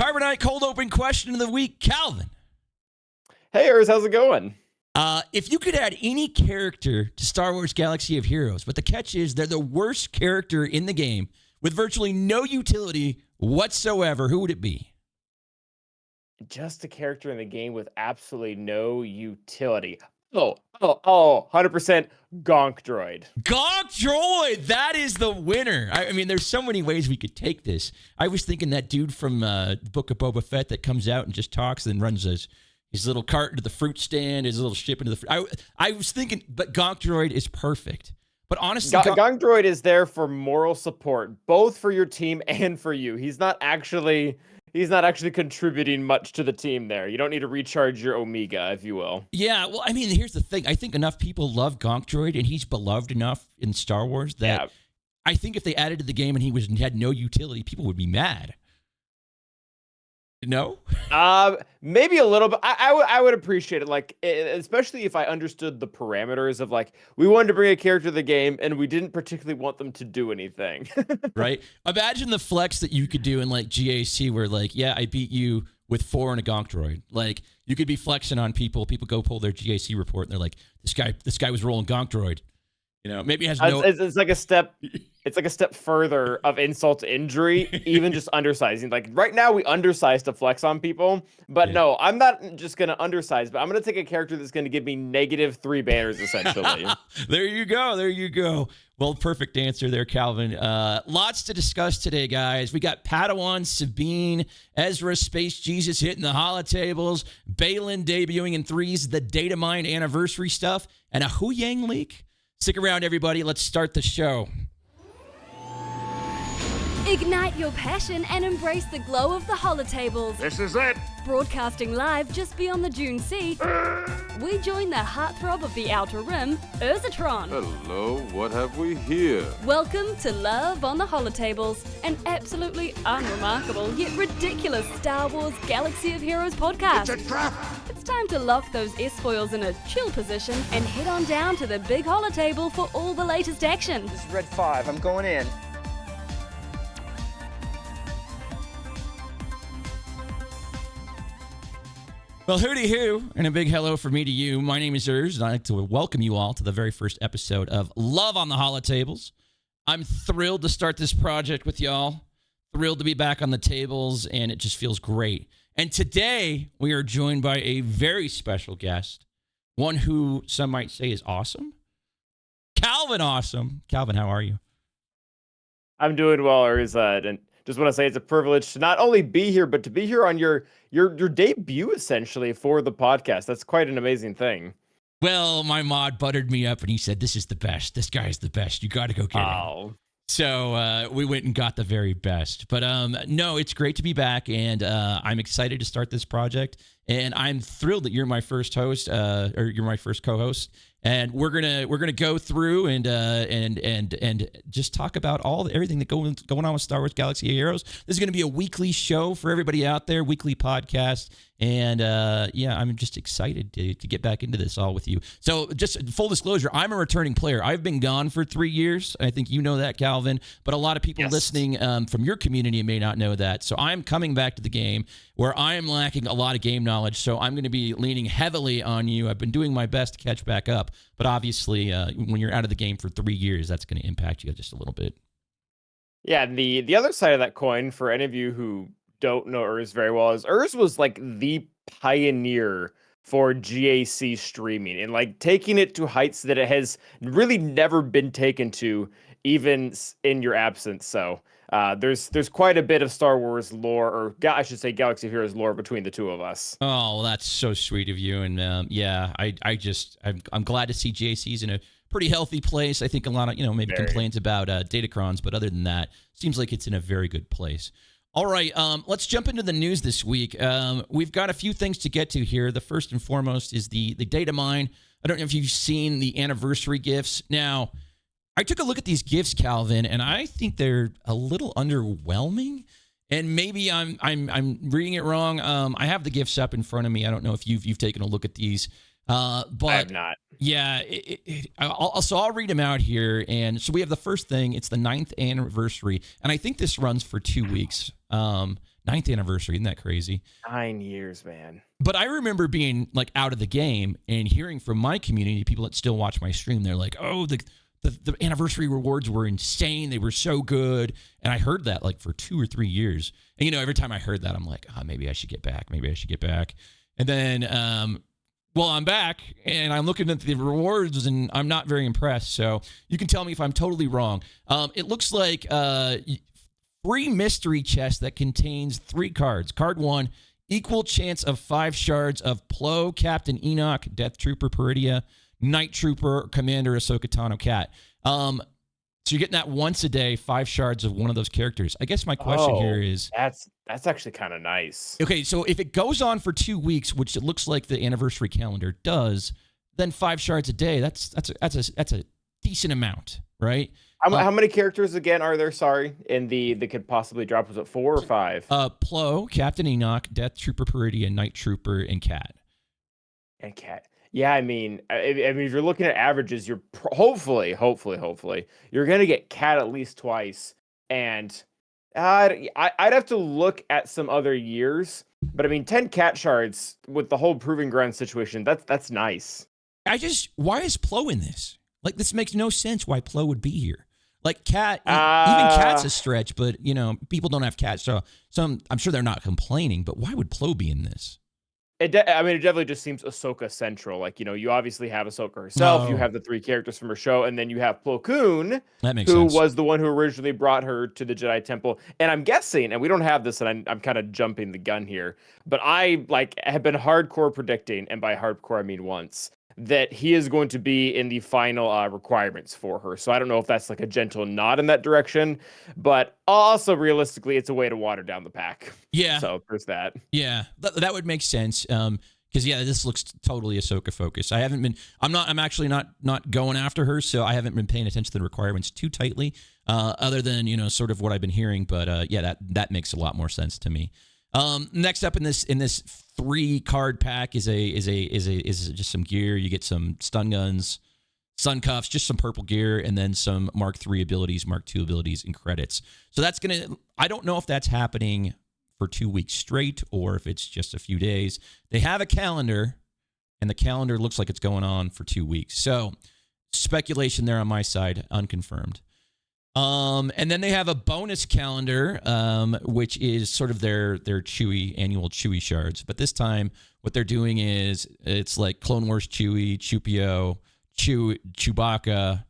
Carbonite cold open question of the week, Calvin. Hey, Urs, how's it going? If you could add any character to Star Wars Galaxy of Heroes, but the catch is they're the worst character in the game with virtually no utility whatsoever, who would it be? Just a character in the game with absolutely no utility. 100% Gonk Droid. Gonk Droid, that is the winner. I mean, there's so many ways we could take this. I was thinking that dude from Book of Boba Fett that comes out and just talks and runs his little cart into the fruit stand, his little ship into the fruit. I was thinking, but Gonk Droid is perfect. But honestly, Gonk Droid is there for moral support, both for your team and for you. He's not actually contributing much to the team there. You don't need to recharge your Omega, if you will. Yeah, well, I mean, here's the thing. I think enough people love Gonk Droid, and he's beloved enough in Star Wars that I think if they added to the game and he had no utility, people would be mad. No? Maybe a little bit. I would appreciate it, like, especially if I understood the parameters of, like, we wanted to bring a character to the game and we didn't particularly want them to do anything. Right? Imagine the flex that you could do in, like, GAC where, like, yeah, I beat you with 4 and a Gonk Droid. Like, you could be flexing on people. People go pull their GAC report and they're like, this guy was rolling Gonk Droid. You know, maybe it has no... It's like a step... It's like a step further of insult to injury, even just undersizing. Like, right now, we undersize to flex on people. But no, I'm not just going to undersize, but I'm going to take a character that's going to give me -3 banners, essentially. There you go. There you go. Well, perfect answer there, Calvin. Lots to discuss today, guys. We got Padawan, Sabine, Ezra, Space Jesus hitting the Holotables, Baylan debuting in 3s, the Data Mine anniversary stuff, and a Huyang leak. Stick around, everybody. Let's start the show. Ignite your passion and embrace the glow of the Holotables. This is it. Broadcasting live just beyond the Dune Sea, we join the heartthrob of the Outer Rim, Urzatron. Hello, what have we here? Welcome to Love on the Holotables, an absolutely unremarkable yet ridiculous Star Wars Galaxy of Heroes podcast. It's a trap. It's time to lock those S-foils in a chill position and head on down to the big Holotable for all the latest action. This is Red 5, I'm going in. Well, hooty hoo, and a big hello from me to you. My name is Urs, and I'd like to welcome you all to the very first episode of Love on the Holotables. I'm thrilled to start this project with y'all. Thrilled to be back on the tables, and it just feels great. And today, we are joined by a very special guest, one who some might say is awesome. Calvin Awesome. Calvin, how are you? I'm doing well, Urs, and just want to say it's a privilege to not only be here, but to be here on your debut, essentially, for the podcast. That's quite an amazing thing. Well, my mod buttered me up, and he said, this is the best. This guy is the best. You got to go get him. So we went and got the very best. But no, it's great to be back, and I'm excited to start this project. And I'm thrilled that you're my first host, or you're my first co-host. And we're gonna go through and just talk about everything that going on with Star Wars Galaxy of Heroes. This is gonna be a weekly show for everybody out there, weekly podcast. And yeah, I'm just excited to get back into this all with you. So just full disclosure, I'm a returning player. I've been gone for 3 years. I think you know that, Calvin. But a lot of people listening from your community may not know that. So I'm coming back to the game where I am lacking a lot of game knowledge. So I'm going to be leaning heavily on you. I've been doing my best to catch back up. But obviously, when you're out of the game for 3 years, that's going to impact you just a little bit. Yeah, and the other side of that coin, for any of you who don't know Urs very well, is Urs was like the pioneer for GAC streaming and like taking it to heights that it has really never been taken to, even in your absence. So there's quite a bit of Star Wars lore, or I should say Galaxy of Heroes lore, between the two of us. Oh, well, that's so sweet of you. And yeah, I'm glad to see GAC's in a pretty healthy place. I think a lot of, maybe complaints about Datacrons, but other than that, seems like it's in a very good place. All right, let's jump into the news this week. We've got a few things to get to here. The first and foremost is the data mine. I don't know if you've seen the anniversary gifts. Now, I took a look at these gifts, Calvin, and I think they're a little underwhelming. And maybe I'm reading it wrong. I have the gifts up in front of me. I don't know if you've taken a look at these. But I have not. Yeah, I'll read them out here. And so we have the first thing. It's the 9th anniversary, and I think this runs for 2 weeks. 9th anniversary. Isn't that crazy? 9 years, man. But I remember being like out of the game and hearing from my community, people that still watch my stream, they're like, oh, the anniversary rewards were insane. They were so good. And I heard that like for 2 or 3 years. And, you know, every time I heard that, I'm like, oh, maybe I should get back. Maybe I should get back. And then, well, I'm back and I'm looking at the rewards and I'm not very impressed. So you can tell me if I'm totally wrong. It looks like free mystery chest that contains 3 cards. Card 1, equal chance of 5 shards of Plo, Captain Enoch, Death Trooper Peridia, Night Trooper, Commander Ahsoka Tano Cat. So you're getting that once a day, 5 shards of one of those characters. I guess my question here is... That's actually kind of nice. Okay, so if it goes on for 2 weeks, which it looks like the anniversary calendar does, then 5 shards a day, that's a decent amount, right? How many characters again are there, sorry, in that could possibly drop? Was it 4 or 5? Plo, Captain Enoch, Death Trooper Peridia, Night Trooper, and Cat. And Cat. Yeah, I mean, if you're looking at averages, you're hopefully, you're going to get Cat at least twice. And I'd have to look at some other years. But I mean, 10 Cat shards with the whole Proving Ground situation, that's nice. Why is Plo in this? Like, this makes no sense why Plo would be here. Like, Cat, even Cat's a stretch, but, you know, people don't have Cats. So I'm sure they're not complaining, but why would Plo be in this? It definitely just seems Ahsoka central. Like, you know, you obviously have Ahsoka herself. You have the 3 characters from her show, and then you have Plo Koon, who was the one who originally brought her to the Jedi Temple. And I'm guessing, and we don't have this, and I'm kind of jumping the gun here, but I have been hardcore predicting, and by hardcore I mean once, that he is going to be in the final requirements for her. So I don't know if that's like a gentle nod in that direction, but also realistically, it's a way to water down the pack. Yeah. So there's that. Yeah, that would make sense. Because this looks totally Ahsoka focused. I'm actually not going after her, so I haven't been paying attention to the requirements too tightly, other than, you know, sort of what I've been hearing. But yeah, that makes a lot more sense to me. Next up in this 3 card pack is just some gear. You get some stun guns, stun cuffs, just some purple gear, and then some Mark III abilities, Mark II abilities, and credits. So I don't know if that's happening for 2 weeks straight or if it's just a few days. They have a calendar, and the calendar looks like it's going on for 2 weeks. So speculation there on my side, unconfirmed. And then they have a bonus calendar, which is sort of their annual Chewie shards. But this time, what they're doing is it's like Clone Wars Chewie, Chewpio, Chewbacca,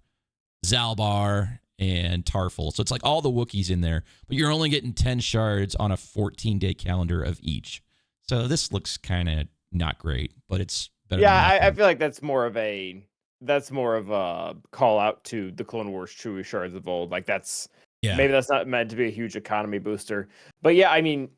Zalbar, and Tarful. So it's like all the Wookiees in there, but you're only getting 10 shards on a 14-day calendar of each. So this looks kind of not great, but it's better. Yeah, I feel like that's more of a call out to the Clone Wars Chewie shards of old. Like maybe that's not meant to be a huge economy booster. But yeah, I mean,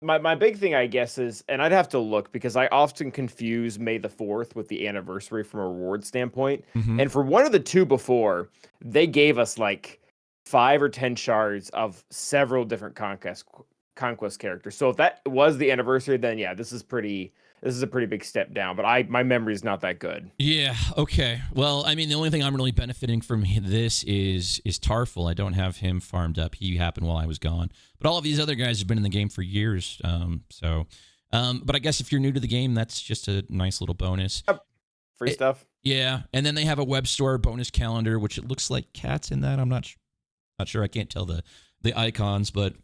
my big thing, I guess, is, and I'd have to look because I often confuse May the 4th with the anniversary from a reward standpoint. Mm-hmm. And for one of the 2 before, they gave us like 5 or 10 shards of several different conquest characters. So if that was the anniversary, then yeah, this is a pretty big step down, but my memory is not that good. Yeah, okay. Well, I mean, the only thing I'm really benefiting from this is Tarful. I don't have him farmed up. He happened while I was gone. But all of these other guys have been in the game for years. But I guess if you're new to the game, that's just a nice little bonus. Free stuff. Yeah, and then they have a web store bonus calendar, which it looks like Cat's in that. I'm not sure. I can't tell the icons, but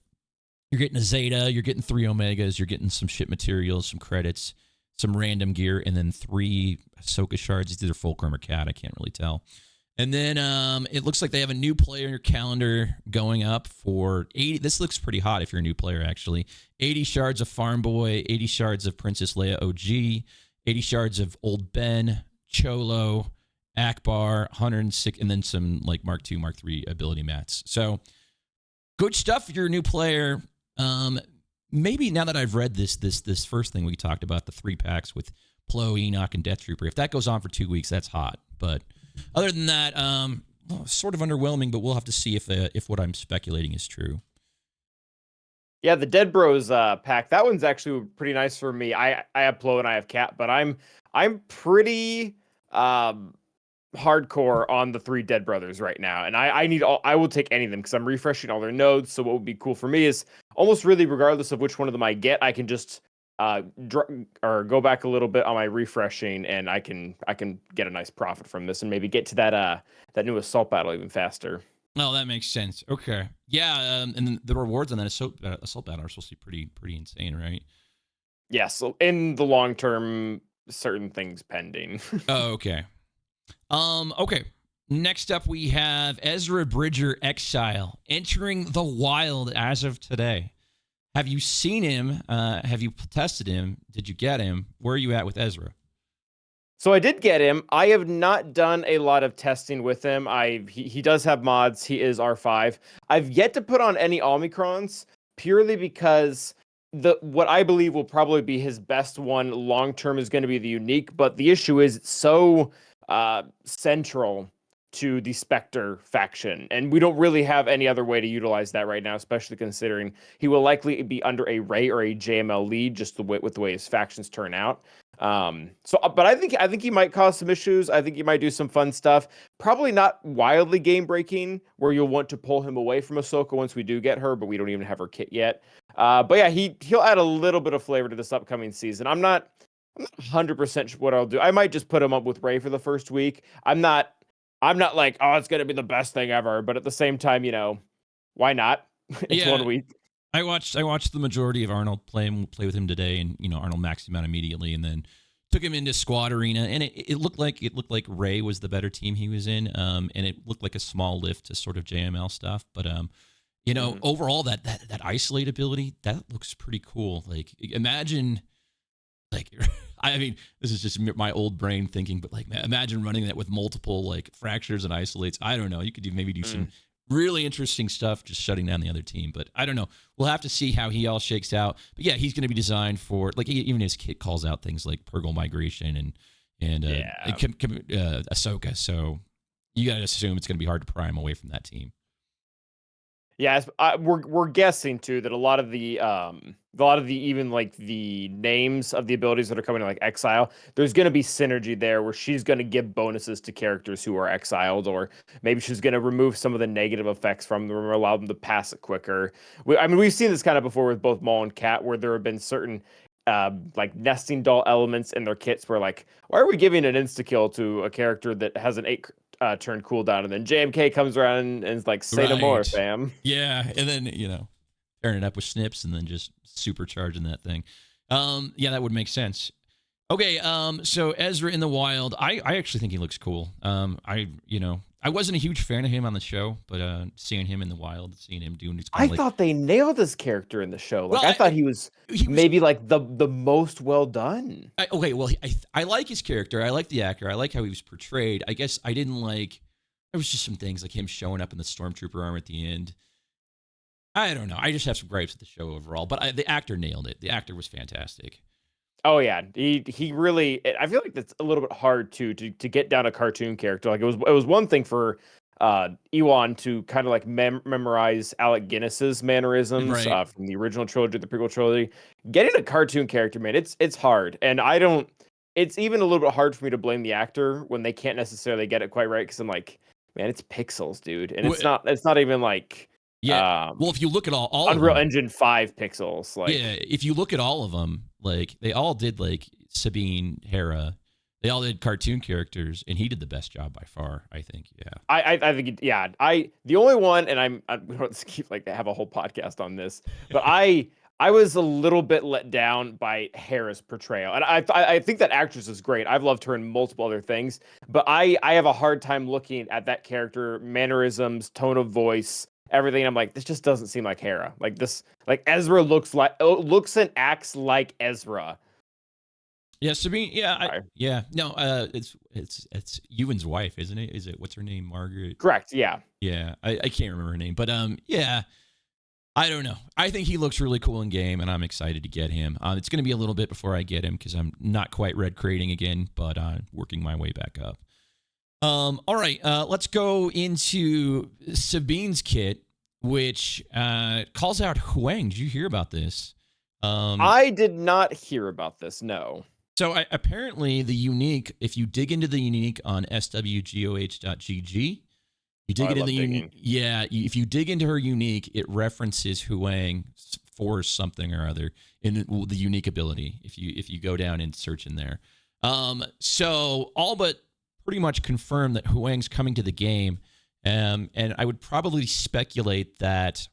you're getting a Zeta, you're getting 3 Omegas, you're getting some ship materials, some credits, some random gear, and then 3 Ahsoka shards. It's either Fulcrum or Cat. I can't really tell. And then it looks like they have a new player calendar going up for 80. This looks pretty hot if you're a new player, actually. 80 shards of Farm Boy, 80 shards of Princess Leia OG, 80 shards of Old Ben, Cholo, Akbar, 106, and then some like Mark II, Mark III ability mats. So good stuff if you're a new player. Maybe now that I've read this first thing we talked about, the 3 packs with Plo, Enoch, and Death Trooper, if that goes on for 2 weeks, that's hot. But other than that, sort of underwhelming, but we'll have to see if what I'm speculating is true. Yeah, the Dead Bros pack, that one's actually pretty nice for me. I have Plo and I have Cat, but I'm pretty hardcore on the 3 dead brothers right now, and I will take any of them because I'm refreshing all their nodes. So what would be cool for me is almost really regardless of which one of them I get, I can just or go back a little bit on my refreshing, and I can get a nice profit from this, and maybe get to that new assault battle even faster. Oh, that makes sense. Okay, yeah, and then the rewards on that assault battle are supposed to be pretty insane, right? Yeah, so in the long term, certain things pending. Oh, okay. Okay. Next up, we have Ezra Exiled entering the wild as of today. Have you seen him? Have you tested him? Did you get him? Where are you at with Ezra? So I did get him. I have not done a lot of testing with him. He does have mods. He is R5. I've yet to put on any Omicrons purely because what I believe will probably be his best one long term is going to be the unique. But the issue is it's so central to the Spectre faction, and we don't really have any other way to utilize that right now, especially considering he will likely be under a Ray or a JML lead just with the way his factions turn out. But I think he might cause some issues. I think he might do some fun stuff. Probably not wildly game breaking, where you'll want to pull him away from Ahsoka once we do get her, but we don't even have her kit yet. But yeah, he'll add a little bit of flavor to this upcoming season. I'm not 100% sure what I'll do. I might just put him up with Ray for the first week. I'm not like, oh, it's gonna be the best thing ever. But at the same time, why not? It's 1 week. I watched the majority of Arnold play with him today, and Arnold maxed him out immediately, and then took him into Squad Arena, and it looked like Ray was the better team he was in, and it looked like a small lift to sort of JML stuff, but overall that isolate ability, that looks pretty cool. Like, imagine, like, I mean, this is just my old brain thinking, but like, imagine running that with multiple like fractures and isolates. I don't know. You could maybe do some really interesting stuff, just shutting down the other team. But I don't know. We'll have to see how he all shakes out. But yeah, he's going to be designed for, like, even his kit calls out things like Purgle Migration and Ahsoka. So you got to assume it's going to be hard to pry him away from that team. Yeah, we're guessing too that a lot of the even like the names of the abilities that are coming to like Exile, there's going to be synergy there where she's going to give bonuses to characters who are exiled, or maybe she's going to remove some of the negative effects from them or allow them to pass it quicker. We've seen this kind of before with both Maul and Cat, where there have been certain like nesting doll elements in their kits where, like, why are we giving an insta kill to a character that has an 8 turn cooldown, and then JMK comes around and is like, say no more, fam. Yeah, and then pairing it up with snips and then just supercharging that thing. Yeah, that would make sense. Okay, so Ezra in the wild, I actually think he looks cool. I wasn't a huge fan of him on the show, but seeing him in the wild, seeing him doing these, I thought they nailed this character in the show. Like, I thought he was maybe like the most well done. I like his character. I like the actor. I like how he was portrayed. I guess I didn't like. There was just some things like him showing up in the stormtrooper armor at the end. I don't know. I just have some gripes with the show overall, but the actor nailed it. The actor was fantastic. Oh yeah, he really. I feel like that's a little bit hard to get down a cartoon character. Like, it was one thing for Ewan to kind of like memorize Alec Guinness's mannerisms from the original trilogy, the prequel trilogy. Getting a cartoon character, man, it's hard, and I don't. It's even a little bit hard for me to blame the actor when they can't necessarily get it quite right, because I'm like, man, it's pixels, dude, and it's not even like. Yeah. Well, if you look at all Unreal of them, Engine 5 pixels, like, yeah, if you look at all of them, like, they all did, like, Sabine, Hera, they all did cartoon characters, and he did the best job by far, I think. Yeah. I think the only one, and we don't keep like have a whole podcast on this, but I was a little bit let down by Hera's portrayal, and I think that actress is great. I've loved her in multiple other things, but I have a hard time looking at that character, mannerisms, tone of voice, everything. I'm like, this just doesn't seem like Hera. Like, this, like, Ezra looks and acts like Ezra. Yeah, Sabine. Yeah, No, it's Ewan's wife, isn't it? Is it, what's her name? Margaret. Correct. Yeah. Yeah, I can't remember her name, but yeah, I don't know. I think he looks really cool in game, and I'm excited to get him. It's going to be a little bit before I get him because I'm not quite red crating again, but working my way back up. All right, let's go into Sabine's kit, which calls out Huyang. Did you hear about this? I did not hear about this, no. So apparently the unique, if you dig into the unique on SWGOH.GG, you dig into the unique. Yeah, if you dig into her unique, it references Huyang for something or other in the unique ability. If you go down and search in there, so all but pretty much confirmed that Huyang's coming to the game, and I would probably speculate that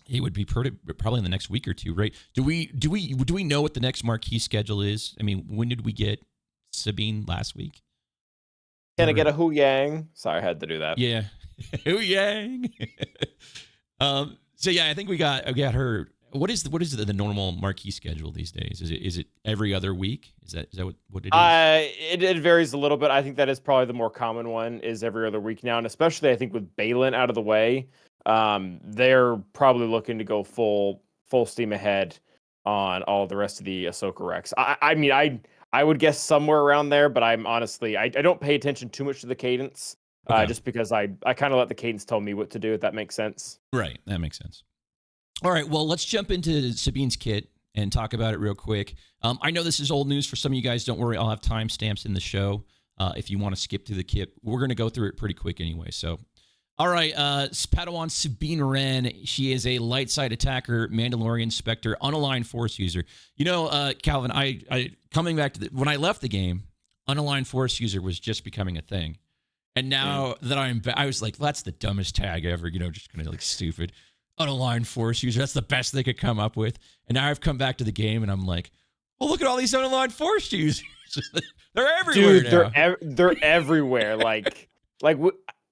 it would be probably in the next week or two, right? Do we know what the next marquee schedule is? I mean, when did we get Sabine last week? Can I get a Huyang? Sorry, I had to do that. Yeah, Huyang. So yeah, I think we got her. What is the normal marquee schedule these days? Is it every other week? Is that what it is? It varies a little bit. I think that is probably the more common one, is every other week now, and especially I think with Baylan out of the way, they're probably looking to go full steam ahead on all the rest of the Ahsoka Rex. I mean, I would guess somewhere around there, but I'm honestly, I don't pay attention too much to the cadence, just because I kind of let the cadence tell me what to do, if that makes sense. Right, that makes sense. All right, well, let's jump into Sabine's kit and talk about it real quick. I know this is old news for some of you guys. Don't worry, I'll have timestamps in the show if you want to skip through the kit. We're going to go through it pretty quick anyway. So, all right, Padawan Sabine Wren. She is a light side attacker, Mandalorian Spectre, unaligned Force user. You know, Calvin, I coming back to when I left the game, unaligned Force user was just becoming a thing. And now that I was like, that's the dumbest tag ever, you know, just kind of like stupid. Unaligned Force user, that's the best they could come up with. And now I've come back to the game and I'm like, well, look at all these unaligned Force users. They're everywhere. Dude, now. They're everywhere.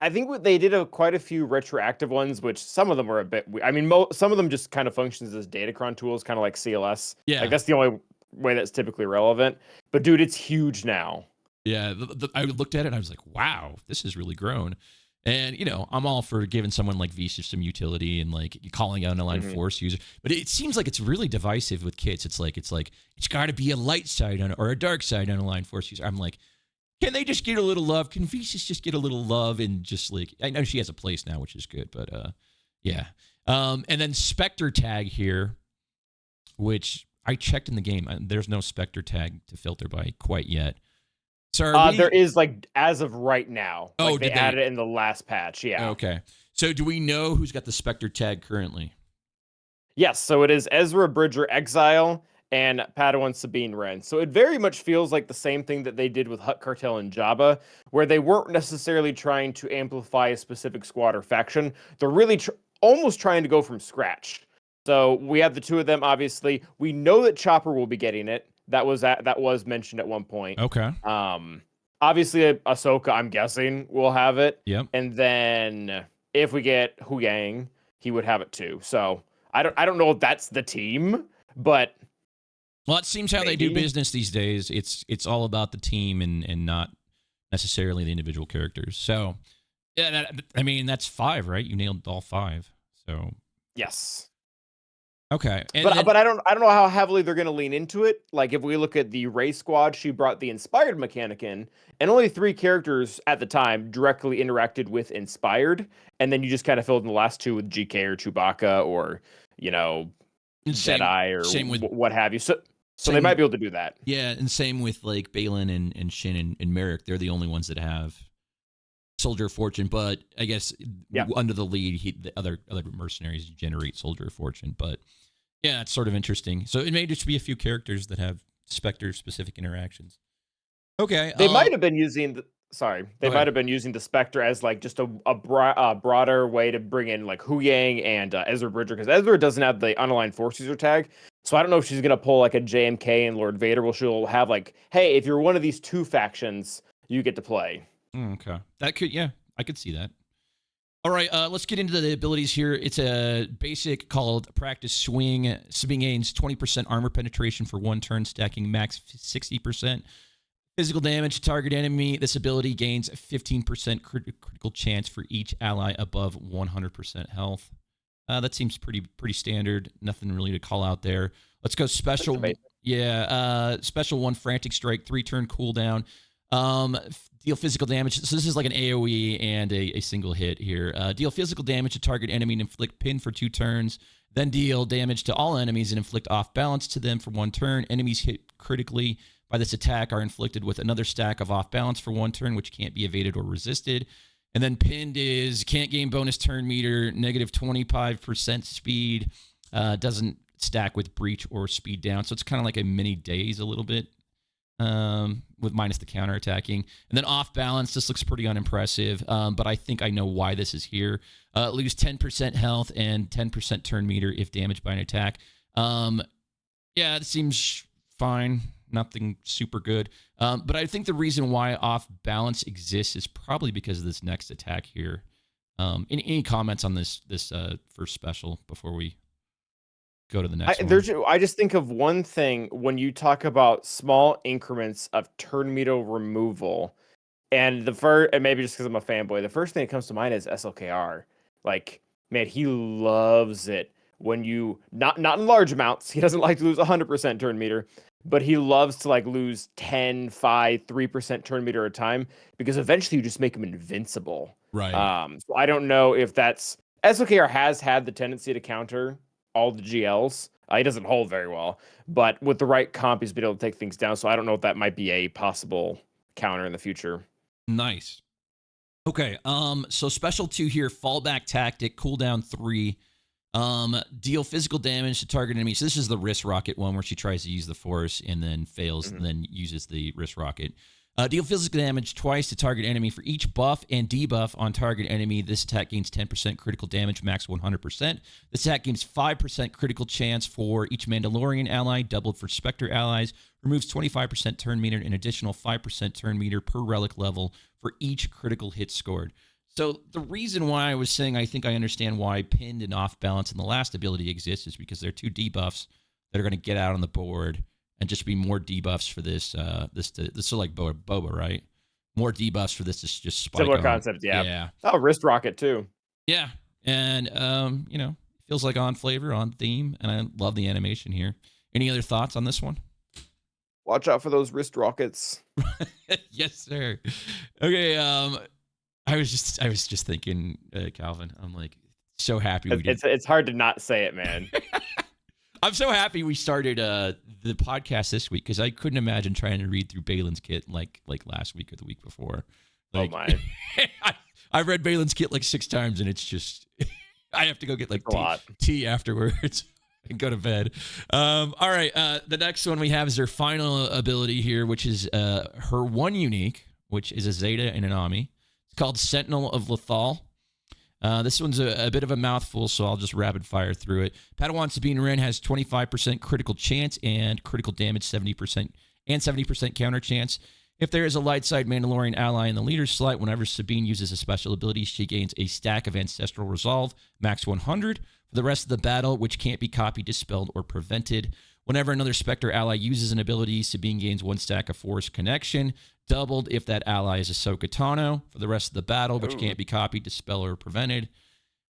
I think they did quite a few retroactive ones, which some of them were a bit. I mean, some of them just kind of functions as datacron tools, kind of like CLS. Yeah, like that's the only way that's typically relevant. But dude, it's huge now. Yeah, I looked at it and I was like, wow, this has really grown. And, you know, I'm all for giving someone like Visa some utility and like calling out an unaligned Force user. But it seems like it's really divisive with kits. It's got to be a light side or a dark side unaligned Force user. I'm like, can they just get a little love? Can Visa just get a little love and just like, I know she has a place now, which is good, but yeah. And then Spectre tag here, which I checked in the game. There's no Spectre tag to filter by quite yet. So there is, like, as of right now. Oh, like, they added it in the last patch, yeah. Okay. So do we know who's got the Spectre tag currently? Yes, so it is Ezra Exiled and Padawan Sabine Wren. So it very much feels like the same thing that they did with Hutt Cartel and Jabba, where they weren't necessarily trying to amplify a specific squad or faction. They're really almost trying to go from scratch. So we have the two of them, obviously. We know that Chopper will be getting it. That was mentioned at one point. Okay. Obviously Ahsoka, I'm guessing, will have it. Yep. And then if we get Huyang, he would have it too. So I don't know if that's the team, but well, it seems how they do business these days. It's all about the team and not necessarily the individual characters. So yeah, I mean that's 5, right? You nailed all 5. So yes. Okay, but I don't know how heavily they're going to lean into it. Like if we look at the Rey squad, she brought the Inspired mechanic in, and only 3 characters at the time directly interacted with Inspired, and then you just kind of filled in the last 2 with GK or Chewbacca or Jedi or what have you. So they might be able to do that. Yeah, and same with like Baylan and Shin and Merrick. They're the only ones that have Soldier of Fortune, but I guess under the lead, the other mercenaries generate Soldier of Fortune. But yeah, it's sort of interesting. So it may just be a few characters that have Spectre-specific interactions. Okay, they might have been using the Spectre as like just a broader way to bring in like Huyang and Ezra Bridger, because Ezra doesn't have the unaligned Force user tag. So I don't know if she's gonna pull like a JMK and Lord Vader. Well, she'll have like, hey, if you're one of these 2 factions, you get to play. Okay. I could see that. All right, let's get into the abilities here. It's a basic called Practice Swing. Sabine gains 20% armor penetration for 1 turn, stacking max 60%. Physical damage to target enemy. This ability gains 15% critical chance for each ally above 100% health. That seems pretty standard. Nothing really to call out there. Let's go special. Yeah, special 1 Frantic Strike, 3-turn cooldown. Deal physical damage. So this is like an AoE and a single hit here. Deal physical damage to target enemy and inflict pin for 2 turns. Then deal damage to all enemies and inflict off balance to them for 1 turn. Enemies hit critically by this attack are inflicted with another stack of off balance for 1 turn, which can't be evaded or resisted. And then pinned is can't gain bonus turn meter, negative 25% speed, doesn't stack with breach or speed down. So it's kind of like a mini daze a little bit. With minus the counter attacking. And then off balance, this looks pretty unimpressive, but I think I know why this is here. Lose 10% health and 10% turn meter if damaged by an attack. Yeah, it seems fine. Nothing super good. But I think the reason why off balance exists is probably because of this next attack here. Any comments on this first special before we go to the next one? I just think of one thing when you talk about small increments of turn meter removal, and maybe just because I'm a fanboy, the first thing that comes to mind is SLKR. Like, man, he loves it when you not in large amounts. He doesn't like to lose 100% turn meter, but he loves to like lose 10, 5, 3% turn meter at a time because eventually you just make him invincible. Right. So I don't know if that's SLKR has had the tendency to counter all the GLs. He doesn't hold very well, but with the right comp, he's been able to take things down. So I don't know if that might be a possible counter in the future. Nice. Okay. So special 2 here, fallback tactic, cooldown 3. Deal physical damage to target enemies. So this is the wrist rocket one where she tries to use the force and then fails and then uses the wrist rocket. Deal physical damage twice to target enemy for each buff and debuff on target enemy. This attack gains 10% critical damage, max 100%. This attack gains 5% critical chance for each Mandalorian ally, doubled for Spectre allies. Removes 25% turn meter and additional 5% turn meter per relic level for each critical hit scored. So the reason why I was saying I think I understand why pinned and off balance in the last ability exists is because there are 2 debuffs that are going to get out on the board and just be more debuffs for this. This is like Boba, right? More debuffs for this is just spike. Similar concept, yeah. Oh, wrist rocket too. Yeah, and feels like on flavor, on theme, and I love the animation here. Any other thoughts on this one? Watch out for those wrist rockets. Yes, sir. Okay. I was just thinking, Calvin. I'm like so happy we did. It's hard to not say it, man. I'm so happy we started the podcast this week because I couldn't imagine trying to read through Baylan's kit like last week or the week before. Like, oh my! I've read Baylan's kit like 6 times and it's just I have to go get like tea afterwards and go to bed. All right, the next one we have is her final ability here, which is her one unique, which is a Zeta and an Ami. It's called Sentinel of Lethal. This one's a bit of a mouthful, so I'll just rapid fire through it. Padawan Sabine Wren has 25% critical chance and critical damage 70% and 70% counter chance. If there is a light side Mandalorian ally in the leader's slot, whenever Sabine uses a special ability, she gains a stack of Ancestral Resolve, max 100, for the rest of the battle, which can't be copied, dispelled, or prevented. Whenever another Spectre ally uses an ability, Sabine gains 1 stack of Force Connection, doubled if that ally is Ahsoka Tano for the rest of the battle, which can't be copied, dispelled, or prevented.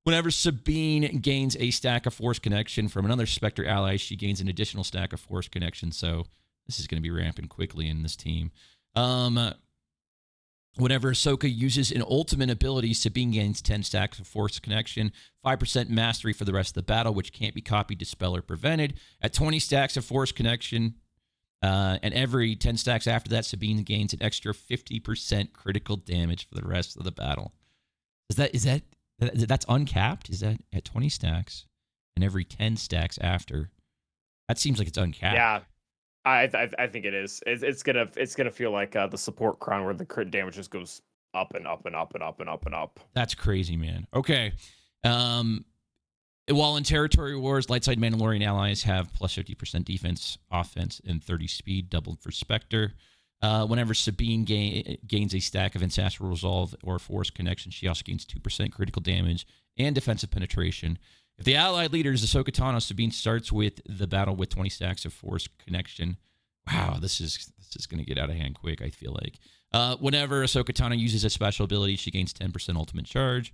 Whenever Sabine gains a stack of Force Connection from another Spectre ally, she gains an additional stack of Force Connection. So this is going to be ramping quickly in this team. Whenever Ahsoka uses an ultimate ability, Sabine gains 10 stacks of Force Connection, 5% mastery for the rest of the battle, which can't be copied, dispelled, or prevented. At 20 stacks of Force Connection, and every 10 stacks after that, Sabine gains an extra 50% critical damage for the rest of the battle. That's uncapped? Is that at 20 stacks and every 10 stacks after? That seems like it's uncapped. Yeah. I think it is. It's gonna feel like the support crown where the crit damage just goes up and up and up and up and up and up. That's crazy, man. Okay. While in territory wars, light side Mandalorian allies have plus 50% defense, offense, and 30 speed, doubled for Spectre. Whenever Sabine gains a stack of Ancestral Resolve or Force Connection, she also gains 2% critical damage and defensive penetration. If the allied leader is Ahsoka Tano, Sabine starts with the battle with 20 stacks of Force Connection. Wow, this is going to get out of hand quick, I feel like. Whenever Ahsoka Tano uses a special ability, she gains 10% ultimate charge.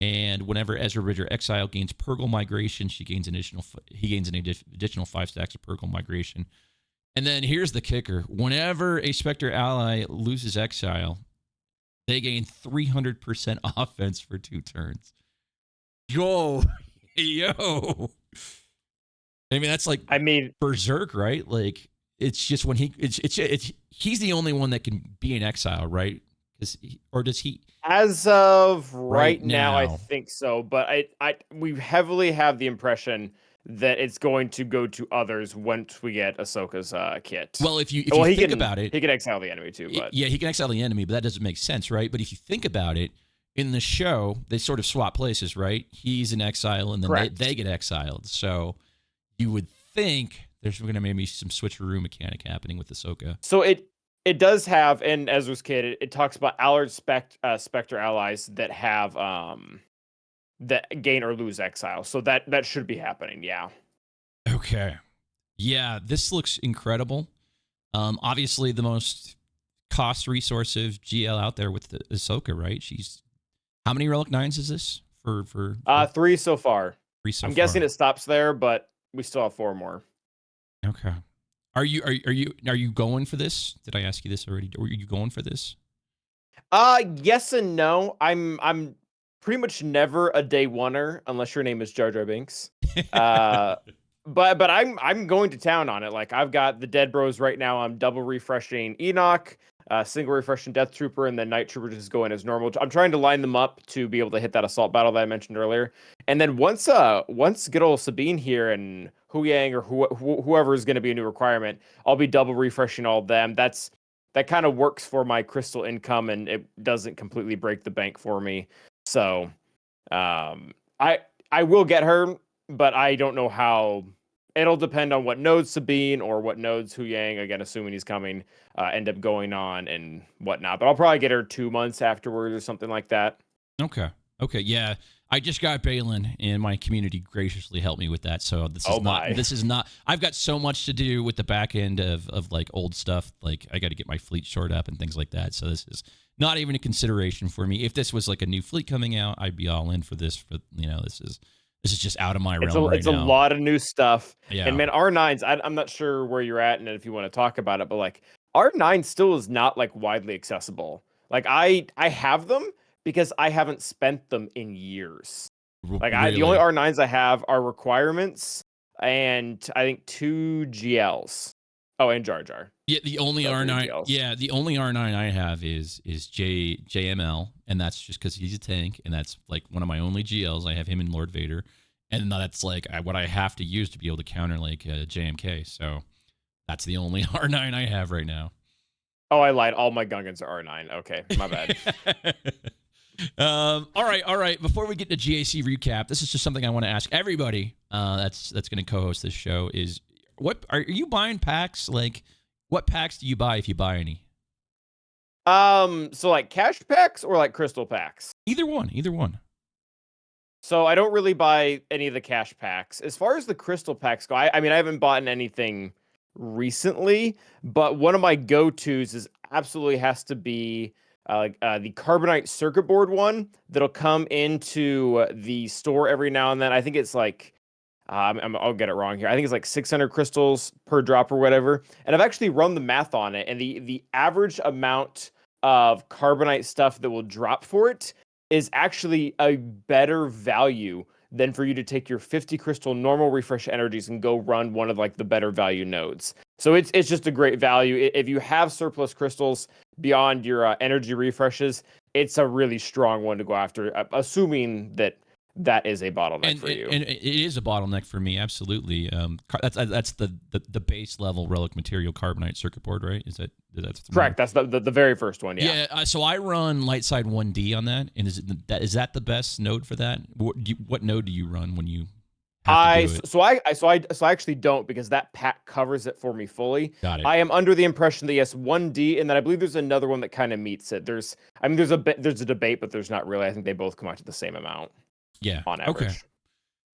And whenever Ezra Exiled gains Purgle Migration, he gains an additional 5 stacks of Purgle Migration. And then here's the kicker. Whenever a Spectre ally loses exile, they gain 300% offense for 2 turns. Yo. Yo. I mean, that's like Berserk, right? Like, it's just when he's the only one that can be in exile, right? Or does he? As of right now, I think so. But we heavily have the impression that it's going to go to others once we get Ahsoka's kit. Well, if you think about it, he can exile the enemy too. But yeah, he can exile the enemy, but that doesn't make sense, right? But if you think about it, in the show, they sort of swap places, right? He's in exile, and then they get exiled. So you would think there's going to maybe some switcheroo mechanic happening with Ahsoka. So it does have, and Ezra's kit, it talks about Allard Spectre allies that have that gain or lose exile. So that should be happening, yeah. Okay. Yeah, this looks incredible. Obviously the most cost resource-ive GL out there with the Ahsoka, right? How many Relic 9s is this for 3 so far. 3 so far. I'm guessing it stops there, but we still have 4 more. Okay. Are you going for this? Did I ask you this already? Are you going for this? Yes and no. I'm pretty much never a day oneer unless your name is Jar Jar Binks. But I'm going to town on it. Like, I've got the Dead Bros right now. I'm double refreshing Enoch, single refreshing Death Trooper, and then Night Trooper just going as normal. I'm trying to line them up to be able to hit that assault battle that I mentioned earlier. And then once good old Sabine here and Huyang or whoever is going to be a new requirement, I'll be double refreshing all of them. That kind of works for my crystal income, and it doesn't completely break the bank for me. So, I will get her, but I don't know how. It'll depend on what nodes Sabine or what nodes Huyang, again, assuming he's coming, end up going on and whatnot. But I'll probably get her 2 months afterwards or something like that. Okay. Yeah. I just got Baylan, and my community graciously helped me with that. So this is not. I've got so much to do with the back end of like old stuff. Like, I got to get my fleet shored up and things like that. So this is not even a consideration for me. If this was like a new fleet coming out, I'd be all in for this. But this is just out of my realm right now. It's a lot of new stuff. Yeah. And man, R9s, I'm not sure where you're at and if you want to talk about it, but like R9 still is not like widely accessible. Like, I have them because I haven't spent them in years. Like, the only R9s I have are requirements and I think 2 GLs. Oh, and Jar Jar. Yeah, the only R9. Yeah, the only R9 I have is JML, and that's just because he's a tank, and that's like one of my only GLs. I have him and Lord Vader, and that's like what I have to use to be able to counter like JMK. So that's the only R9 I have right now. Oh, I lied. All my Gungans are R9. Okay, my bad. All right. Before we get to GAC recap, this is just something I want to ask everybody that's going to co-host this show. Is what are you buying packs? Like, what packs do you buy if you buy any? So like cash packs or like crystal packs? Either one. So I don't really buy any of the cash packs. As far as the crystal packs go, I mean, I haven't bought anything recently, but one of my go-tos is absolutely has to be the Carbonite circuit board one that'll come into the store every now and then. I think it's like I'll get it wrong here. I think it's like 600 crystals per drop or whatever. And I've actually run the math on it, and the average amount of Carbonite stuff that will drop for it is actually a better value than for you to take your 50 crystal normal refresh energies and go run one of like the better value nodes. So it's just a great value. If you have surplus crystals beyond your energy refreshes, it's a really strong one to go after, assuming that is a bottleneck for you. And it is a bottleneck for me, absolutely. That's the base level relic material Carbonite circuit board, right? Is that correct? That's the very first one. Yeah. Yeah. So I run light side 1D on that, and is that the best node for that? What node do you run when you? I actually don't, because that pack covers it for me fully. Got it. I am under the impression that yes, 1D, and then I believe there's another one that kind of meets it. There's a debate, but there's not really. I think they both come out to the same amount. Yeah. On average.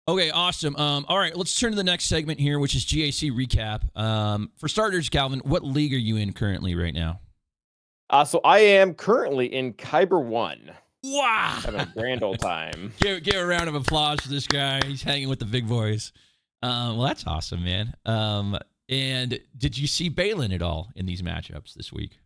Okay, awesome. All right, let's turn to the next segment here, which is GAC Recap. For starters, Calvin, what league are you in currently right now? So I am currently in Kyber 1. Wow. Having a grand old time. Give a round of applause for this guy. He's hanging with the big boys. Well, that's awesome, man. And did you see Baylan at all in these matchups this week?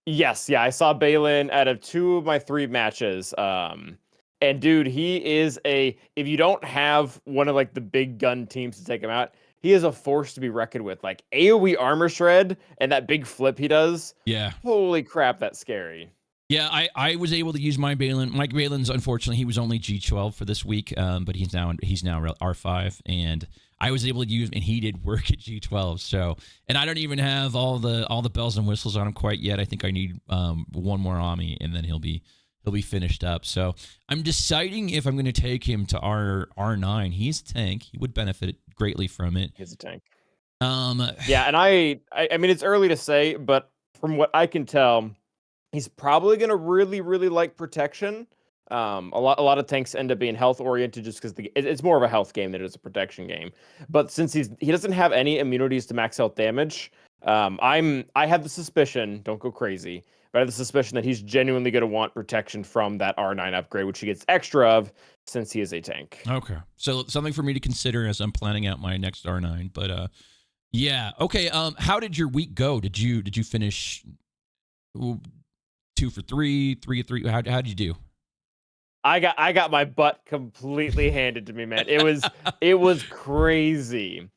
Yes, yeah, I saw Baylan out of 2 of my 3 matches. And dude, he is if you don't have one of like the big gun teams to take him out, he is a force to be reckoned with. Like AoE armor shred and that big flip he does. Yeah. Holy crap, that's scary. Yeah, I was able to use my Baylan. Mike Baylan's, unfortunately, he was only G12 for this week, but he's now R5, and I was able to use him, and he did work at G12. So, and I don't even have all the bells and whistles on him quite yet. I think I need one more Ami, and then he'll be finished up. So I'm deciding if I'm going to take him to R9. He's a tank. He would benefit greatly from it. He's a tank. Yeah, and I mean, it's early to say, but from what I can tell, he's probably going to really, really like protection. A lot of tanks end up being health oriented just because it's more of a health game than it is a protection game. But since he doesn't have any immunities to max health damage, I have the suspicion, don't go crazy, but I have the suspicion that he's genuinely going to want protection from that R9 upgrade, which he gets extra of since he is a tank. Okay, so something for me to consider as I'm planning out my next R9. But yeah, okay. How did your week go? Did you finish 2 for 3, 3 for 3? How did you do? I got my butt completely handed to me, man. It was crazy.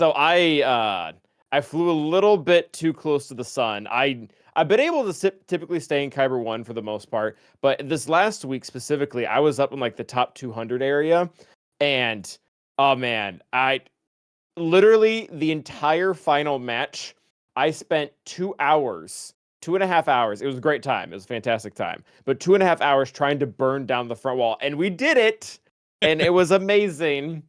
So I flew a little bit too close to the sun. I've been able to typically stay in Kyber 1 for the most part, but this last week specifically, I was up in like the top 200 area, and oh man, I literally the entire final match, I spent 2 hours. 2.5 hours. It was a great time. It was a fantastic time. But 2.5 hours trying to burn down the front wall. And we did it. And it was amazing.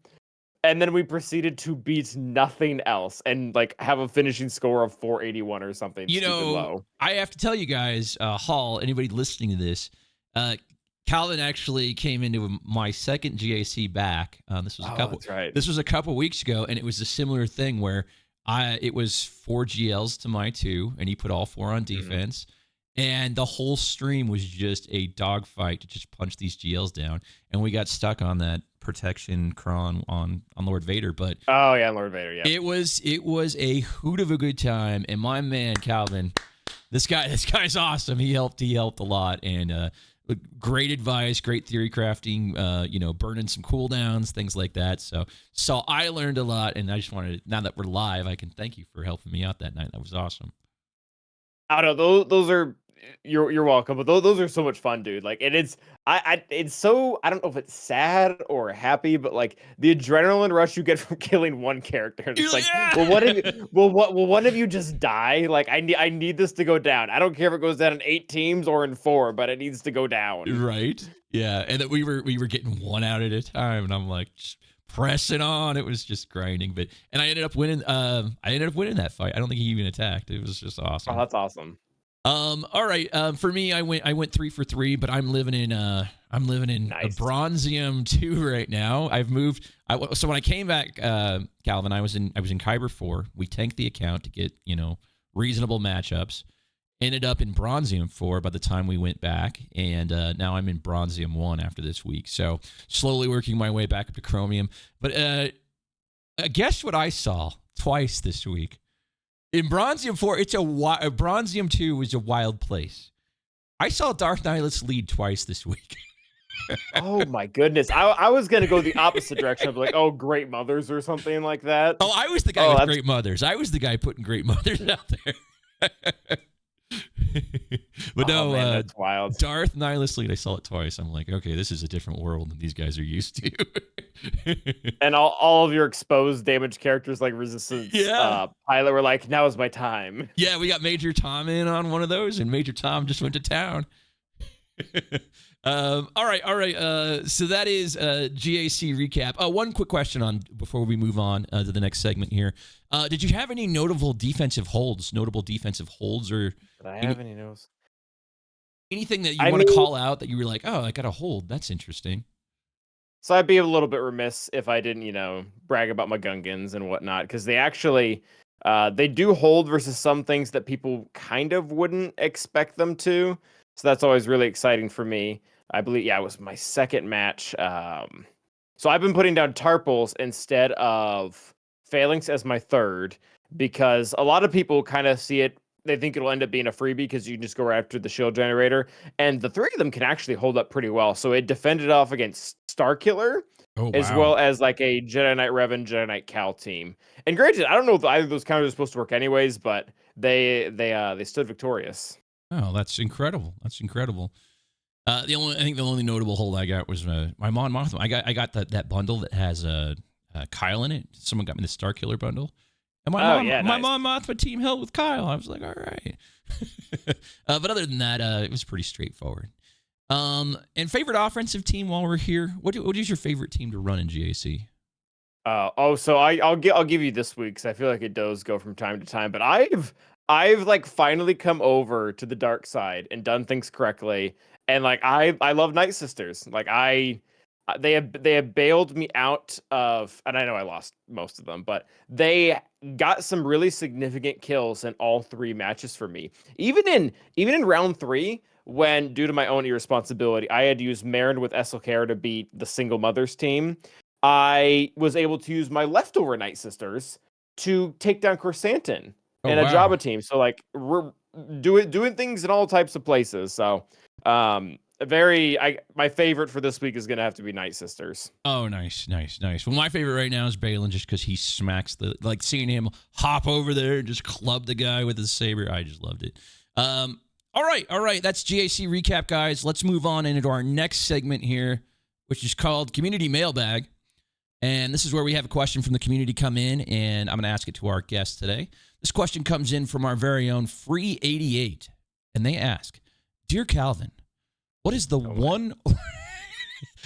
And then we proceeded to beat nothing else and like have a finishing score of 481 or something. You know, low. I have to tell you guys, Hall, anybody listening to this, Calvin actually came into my second GAC back. This was This was a couple weeks ago, and it was a similar thing where it was 4 GLs to my 2, and he put all 4 on defense. And the whole stream was just a dogfight to just punch these GLs down. And we got stuck on that protection cron on Lord Vader. But oh yeah, Lord Vader, yeah. It was a hoot of a good time. And my man Calvin, this guy's awesome. He helped a lot. And great advice, great theory crafting, burning some cooldowns, things like that. So I learned a lot, and I just wanted to, now that we're live, I can thank you for helping me out that night. That was awesome. I don't know, those are you're welcome, but those are so much fun, dude. Like, and it's so, I don't know if it's sad or happy, but like the adrenaline rush you get from killing one character. And it's like, yeah! well, one of you just die? Like, I need this to go down. I don't care if it goes down in 8 teams or in 4, but it needs to go down. Right? Yeah. And that we were getting 1 out at a time, and I'm like, just pressing on. It was just grinding, and I ended up winning. That fight. I don't think he even attacked. It was just awesome. Oh, that's awesome. All right. For me, I went 3 for 3, but I'm living in nice. A Bronzium 2 right now. I've moved. So when I came back, Calvin, I was in Kyber 4. We tanked the account to get reasonable matchups. Ended up in Bronzium 4 by the time we went back, and now I'm in Bronzium 1 after this week. So slowly working my way back up to Chromium. But guess what I saw twice this week? In Bronzium 4, Bronzium 2 is a wild place. I saw Darth Nihilus lead twice this week. Oh my goodness. I was going to go the opposite direction of like, oh, Great Mothers or something like that. Oh, I was the guy with Great Mothers. I was the guy putting Great Mothers out there. But no, man, that's wild. Darth Nihilus lead, I saw it twice. I'm like, okay, this is a different world than these guys are used to. And all of your exposed damage characters like Resistance Pilot were like, now is my time. Yeah, we got Major Tom in on one of those, and Major Tom just went to town. All right. So that is GAC recap. One quick question before we move on to the next segment here. Did you have any notable defensive holds, or did I have any notes? Anything that you want to call out that you were like, oh, I got a hold. That's interesting. So I'd be a little bit remiss if I didn't, brag about my Gungans and whatnot, because they actually, they do hold versus some things that people kind of wouldn't expect them to. So that's always really exciting for me. I believe, it was my second match. So I've been putting down Tarpals instead of Phalanx as my third, because a lot of people kind of see it. They think it'll end up being a freebie because you can just go right after the shield generator. And the 3 of them can actually hold up pretty well. So it defended off against Starkiller, as well as like a Jedi Knight Revan, Jedi Knight Cal team. And granted, I don't know if either of those counters are supposed to work anyways, but they stood victorious. Oh, that's incredible. That's incredible. I think the only notable hold I got was my Mon Mothma. I got that bundle that has Kyle in it. Someone got me the Starkiller bundle. And my Mon Mothma team held with Kyle. I was like, all right. But other than that, it was pretty straightforward. And favorite offensive team while we're here. What is your favorite team to run in GAC? So I'll give you this week because I feel like it does go from time to time. But I've like finally come over to the dark side and done things correctly. And like I love Night Sisters. Like they have bailed me out of, and I know I lost most of them, but they got some really significant kills in all 3 matches for me. Even in round 3, when due to my own irresponsibility, I had to use Marin with Esselcare to beat the Single Mothers team. I was able to use my leftover Night Sisters to take down Corsantin and a Jabba team. So like we're doing things in all types of places. So my favorite for this week is gonna have to be Night Sisters. Oh, nice. Well, my favorite right now is Baylan, just because he smacks seeing him hop over there and just club the guy with his saber. I just loved it. All right. That's GAC Recap, guys. Let's move on into our next segment here, which is called Community Mailbag. And this is where we have a question from the community come in, and I'm going to ask it to our guest today. This question comes in from our very own Free88, and they ask, Dear Calvin, what is the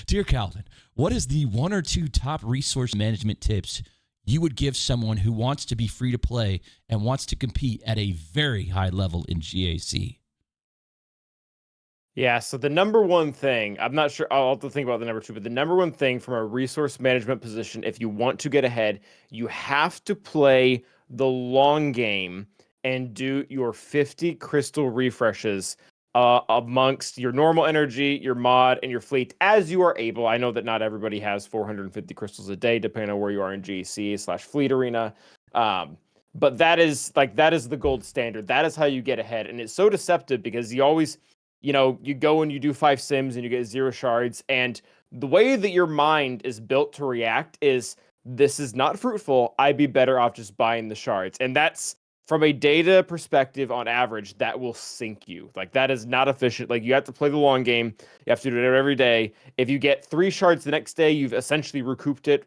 Dear Calvin, what is the 1 or 2 top resource management tips you would give someone who wants to be free to play and wants to compete at a very high level in GAC? Yeah, so the number one thing, I'm not sure, I'll have to think about the number 2, but the number one thing from a resource management position, if you want to get ahead, you have to play the long game and do your 50 crystal refreshes amongst your normal energy, your mod, and your fleet as you are able. I know that not everybody has 450 crystals a day, depending on where you are in GAC/Fleet Arena. But that is the gold standard. That is how you get ahead. And it's so deceptive because you always, you go and you do 5 sims and you get 0 shards. And the way that your mind is built to react is, this is not fruitful. I'd be better off just buying the shards. And that's, from a data perspective, on average, that will sink you. Like, that is not efficient. Like, you have to play the long game. You have to do it every day. If you get 3 shards the next day, you've essentially recouped it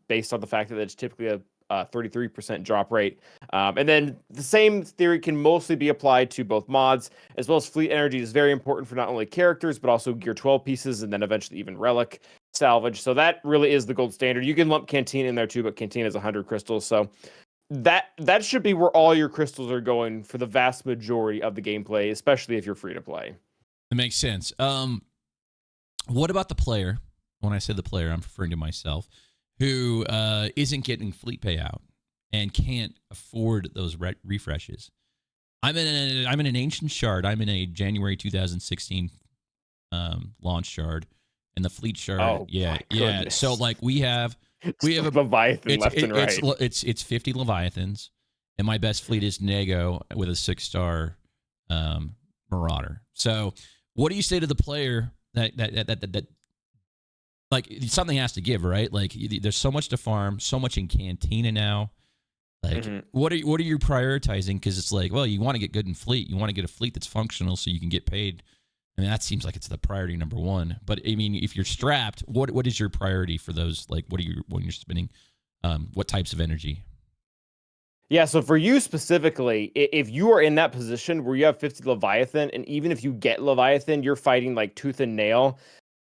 based on the fact that it's typically a 33% drop rate. And then the same theory can mostly be applied to both mods, as well as fleet energy is very important for not only characters, but also Gear 12 pieces, and then eventually even Relic salvage. So that really is the gold standard. You can lump Canteen in there too, but Canteen is 100 crystals. So that should be where all your crystals are going for the vast majority of the gameplay, especially if you're free to play. It makes sense. What about the player? When I say the player, I'm referring to myself, who isn't getting fleet payout and can't afford those refreshes. I'm in an ancient shard. I'm in a January 2016 launch shard, and the fleet shard. Oh, yeah. Goodness. So like we have a Leviathan left and right. It's 50 Leviathans, and my best fleet is Nego with a 6-star Marauder. So what do you say to the player that like, something has to give, right? Like, there's so much to farm, so much in Cantina now. Like, what are you prioritizing? Because it's like, well, you want to get good in fleet. You want to get a fleet that's functional so you can get paid. I mean, that seems like it's the priority number 1. But I mean, if you're strapped, what is your priority for those? Like, what are you, when you're spinning? What types of energy? Yeah, so for you specifically, if you are in that position where you have 50 Leviathan, and even if you get Leviathan, you're fighting like tooth and nail.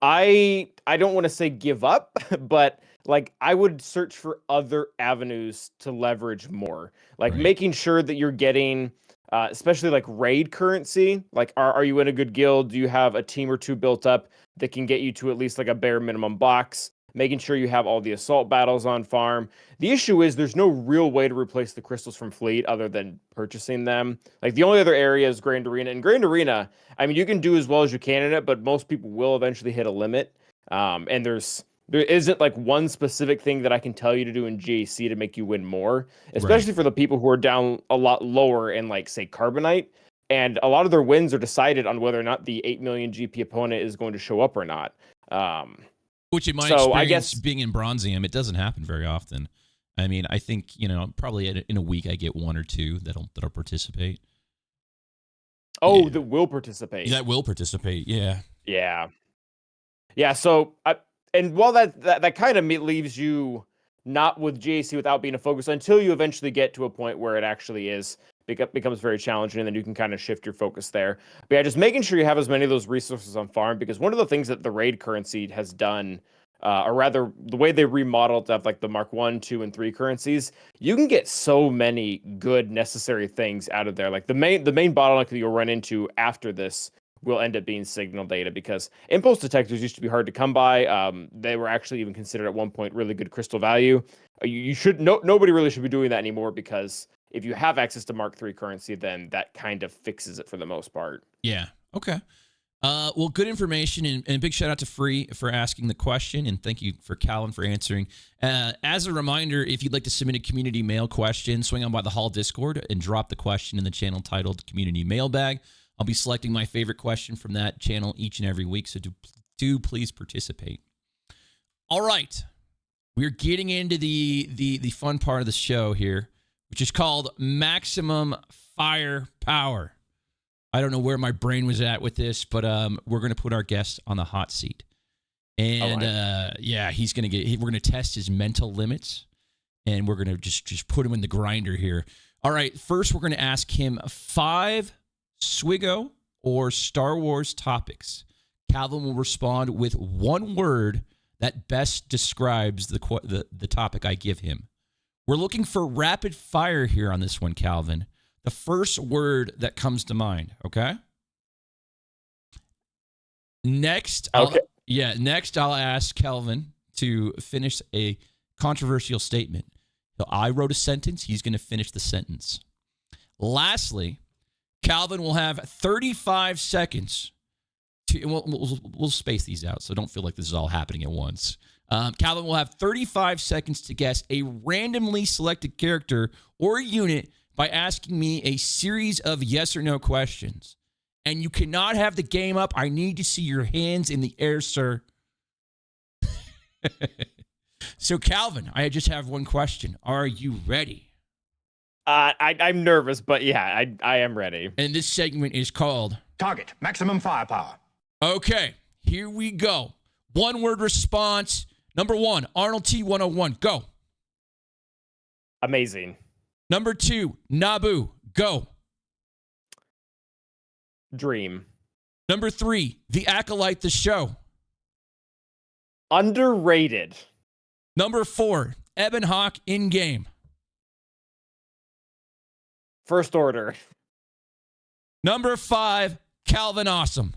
I don't want to say give up, but like, I would search for other avenues to leverage more. Like, making sure that you're getting, especially like raid currency. Like, are you in a good guild? Do you have a team or 2 built up that can get you to at least like a bare minimum box? Making sure you have all the assault battles on farm. The issue is there's no real way to replace the crystals from fleet other than purchasing them. Like, the only other area is Grand Arena. And Grand Arena, I mean, you can do as well as you can in it, but most people will eventually hit a limit. And there's There isn't like one specific thing that I can tell you to do in GAC to make you win more, especially for the people who are down a lot lower in like say Carbonite. And a lot of their wins are decided on whether or not the 8 million GP opponent is going to show up or not. Which in my experience being in Bronzium, it doesn't happen very often. I mean, I think, probably in a week I get one or two that'll participate. Oh, that will participate. That will participate, yeah. Yeah. Yeah, so and while that kind of leaves you not with GAC without being a focus until you eventually get to a point where it actually becomes very challenging, and then you can kind of shift your focus there. But yeah, just making sure you have as many of those resources on farm, because one of the things that the raid currency has done, or rather the way they remodeled to have like the Mark 1, 2, and 3 currencies, you can get so many good necessary things out of there. Like the main bottleneck that you'll run into after this will end up being signal data, because impulse detectors used to be hard to come by. They were actually even considered at one point really good crystal value. Nobody really should be doing that anymore, because if you have access to Mark 3 currency, then that kind of fixes it for the most part. Yeah. Okay. Well, good information, and big shout out to Free for asking the question, and thank you for Calvin for answering. As a reminder, if you'd like to submit a community mail question, swing on by the Hall Discord and drop the question in the channel titled Community Mailbag. I'll be selecting my favorite question from that channel each and every week, so do please participate. All right. We're getting into the fun part of the show here, which is called Maximum Firepower. I don't know where my brain was at with this, but we're going to put our guest on the hot seat. And we're going to test his mental limits, and we're going to just put him in the grinder here. All right, first we're going to ask him 5 SWGOH or Star Wars topics. Calvin will respond with one word that best describes the topic I give him. We're looking for rapid fire here on this one, Calvin. The first word that comes to mind, okay? Next, I'll ask Calvin to finish a controversial statement. I wrote a sentence. He's going to finish the sentence. Lastly, Calvin will have 35 seconds to, we'll space these out, so don't feel like this is all happening at once. Calvin will have 35 seconds to guess a randomly selected character or unit by asking me a series of yes or no questions. And you cannot have the game up. I need to see your hands in the air, sir. So, Calvin, I just have one question. Are you ready? I'm nervous, but yeah, I am ready. And this segment is called Target Maximum Firepower. Okay, here we go. One word response. Number 1, Arnold T101. Go. Amazing. Number 2, Naboo. Go. Dream. Number 3, The Acolyte, the show. Underrated. Number 4, Ebon Hawk in-game. First Order. Number 5, Calvin Awesome.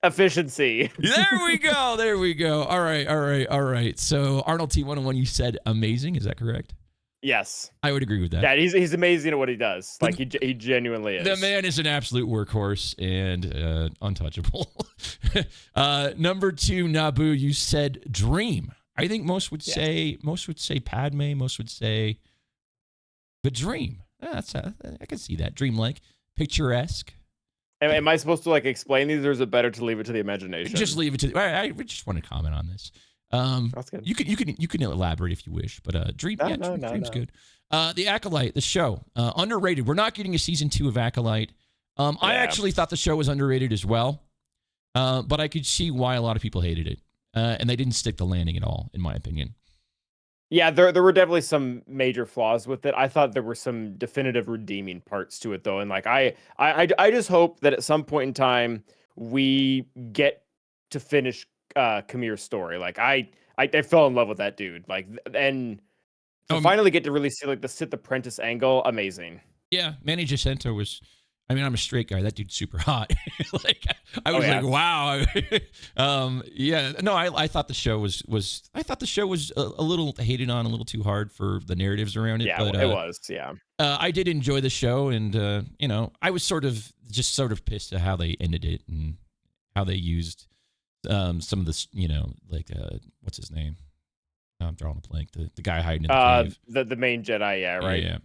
Efficiency. There we go. There we go. All right. So Arnold T101, you said amazing. Is that correct? Yes. I would agree with that. Yeah, he's amazing at what he does. Like, he genuinely is. The man is an absolute workhorse and untouchable. Number 2, Naboo, you said dream. I think most would say Padme. Most would say the dream. I can see that. Dreamlike, picturesque. Am I supposed to like explain these, or is it better to leave it to the imagination? Just leave it to. I just want to comment on this. That's good. You can elaborate if you wish, but dream's good. The Acolyte, the show, underrated. We're not getting a season 2 of Acolyte. I actually thought the show was underrated as well, but I could see why a lot of people hated it, and they didn't stick the landing at all, in my opinion. Yeah, there were definitely some major flaws with it. I thought there were some definitive redeeming parts to it, though, and like I just hope that at some point in time we get to finish Kamir's story. Like I fell in love with that dude. Like, and to finally get to really see like the Sith apprentice angle, amazing. Yeah, Manny Jacinto was. I mean, I'm a straight guy. That dude's super hot. Like, I was like, wow. Yeah. No, I thought the show was I thought the show was a little hated on, a little too hard for the narratives around it. Yeah, but, it was. Yeah. I did enjoy the show, and you know, I was sort of pissed at how they ended it and how they used some of this, you know, like what's his name? I'm drawing a blank. The guy hiding in the cave. The main Jedi, yeah, right. Yeah.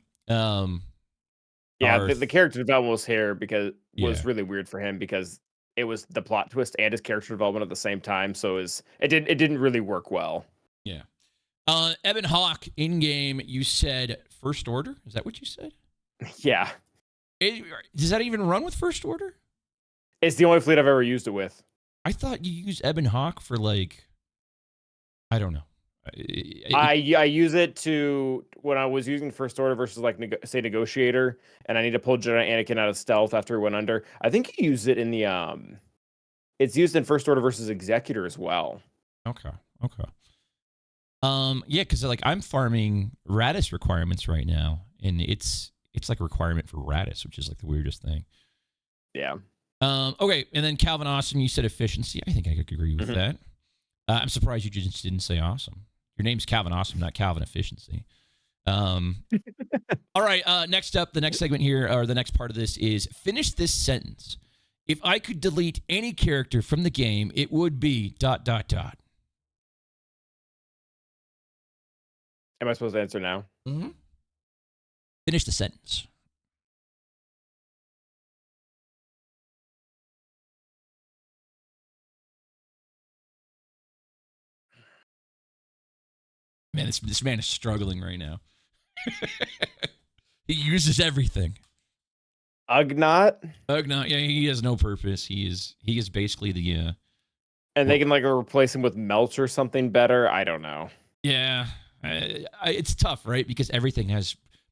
Yeah, the character development was here because was really weird for him because it was the plot twist and his character development at the same time. So it didn't really work well. Yeah. Evan Hawk, in game, you said First Order. Is that what you said? Yeah. Does that even run with First Order? It's the only fleet I've ever used it with. I thought you used Evan Hawk for like, I don't know. I use it to when I was using First Order versus like say Negotiator, and I need to pull Jedi Anakin out of stealth after he went under. I think you use it in the it's used in First Order versus Executor as well. Okay. Yeah, because like I'm farming Radis requirements right now, and it's like a requirement for Radis, which is like the weirdest thing. Yeah. Okay, and then Calvin Awesome, you said efficiency. I think I could agree with that. I'm surprised you just didn't say awesome. Your name's Calvin Awesome, not Calvin Efficiency. All right, next up, the next segment here, or the next part of this is finish this sentence. If I could delete any character from the game, it would be ... Am I supposed to answer now? Mm-hmm. Finish the sentence. Man, this man is struggling right now. He uses everything. Ugnaught? Ugnaught, yeah, he has no purpose. He is basically the and they can like replace him with Melch or something better. I don't know. Yeah, it's tough, right? Because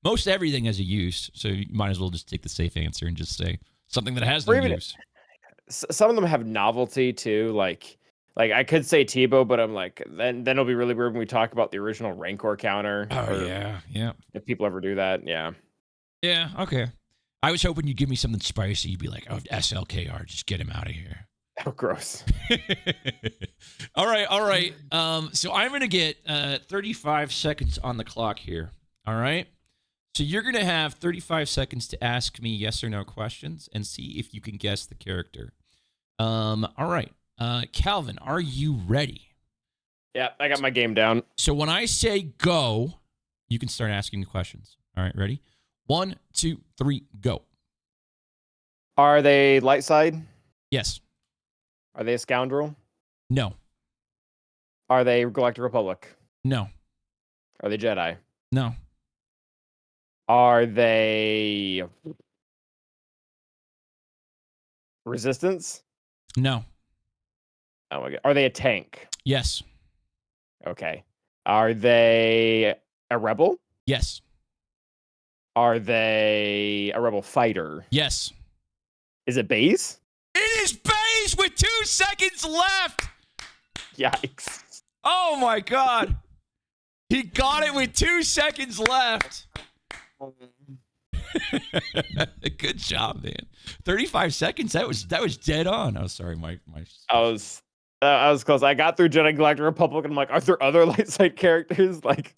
most everything has a use, so you might as well just take the safe answer and just say something that has no use. Some of them have novelty too, like I could say Tebow, but I'm like, then it'll be really weird when we talk about the original Rancor counter. Oh yeah. If people ever do that, yeah. Yeah, okay. I was hoping you'd give me something spicy. You'd be like, oh, SLKR, just get him out of here. Oh, gross. All right. So I'm going to get 35 seconds on the clock here. All right. So you're going to have 35 seconds to ask me yes or no questions and see if you can guess the character. All right. Calvin, are you ready? Yeah, I got my game down. So when I say go, you can start asking the questions. All right, ready? 1, 2, 3, go. Are they light side? Yes. Are they a scoundrel? No. Are they Galactic Republic? No. Are they Jedi? No. Are they Resistance? No. Oh my god. Are they a tank? Yes. Okay. Are they a rebel? Yes. Are they a rebel fighter? Yes. Is it base? It is base with 2 seconds left. Yikes. Oh my god. He got it with 2 seconds left. Good job, man. 35 seconds. That was dead on. Oh, sorry, my. I was close. I got through Jedi Galactic Republic, and I'm like, are there other light side characters? Like,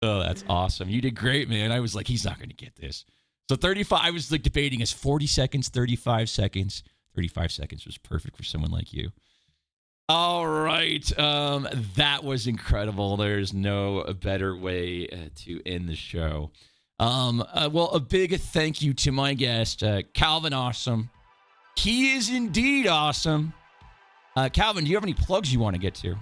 oh, that's awesome. You did great, man. I was like, he's not going to get this. So 35. I was like debating as 40 seconds, 35 seconds. 35 seconds was perfect for someone like you. All right. That was incredible. There's no better way to end the show. Well, a big thank you to my guest, Calvin Awesome. He is indeed awesome. Calvin, do you have any plugs you want to get to?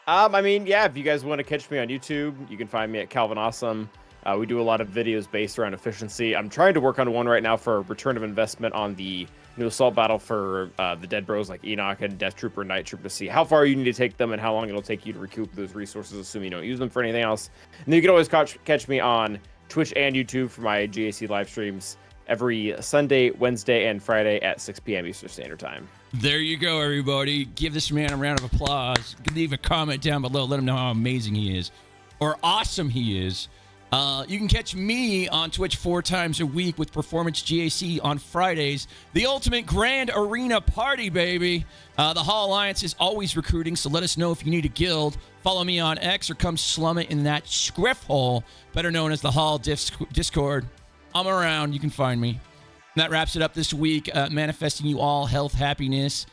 I mean, yeah, if you guys want to catch me on YouTube, you can find me at Calvin Awesome. We do a lot of videos based around efficiency. I'm trying to work on one right now for return of investment on the new assault battle for the dead bros like Enoch and Death Trooper and Night Trooper to see how far you need to take them and how long it'll take you to recoup those resources, assuming you don't use them for anything else. And then you can always catch me on Twitch and YouTube for my GAC live streams every Sunday, Wednesday, and Friday at 6 p.m. Eastern Standard Time. There you go, everybody. Give this man a round of applause. Leave a comment down below. Let him know how amazing he is or awesome he is. You can catch me on Twitch 4 times a week with Performance GAC on Fridays. The ultimate grand arena party, baby. The Hall Alliance is always recruiting, so let us know if you need a guild. Follow me on X or come slum it in that scriff hole, better known as the Hall Discord. I'm around. You can find me. And that wraps it up this week. Manifesting you all health, happiness,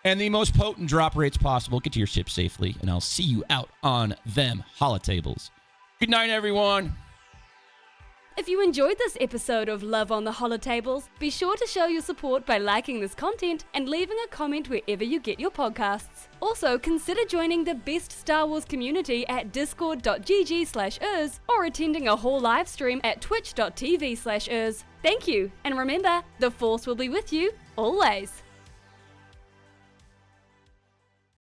and the most potent drop rates possible. Get to your ship safely, and I'll see you out on them holotables. Good night, everyone. If you enjoyed this episode of Love on the Holotables, be sure to show your support by liking this content and leaving a comment wherever you get your podcasts. Also, consider joining the best Star Wars community at discord.gg/urs or attending a Hall livestream at twitch.tv/urs. Thank you, and remember, the Force will be with you always.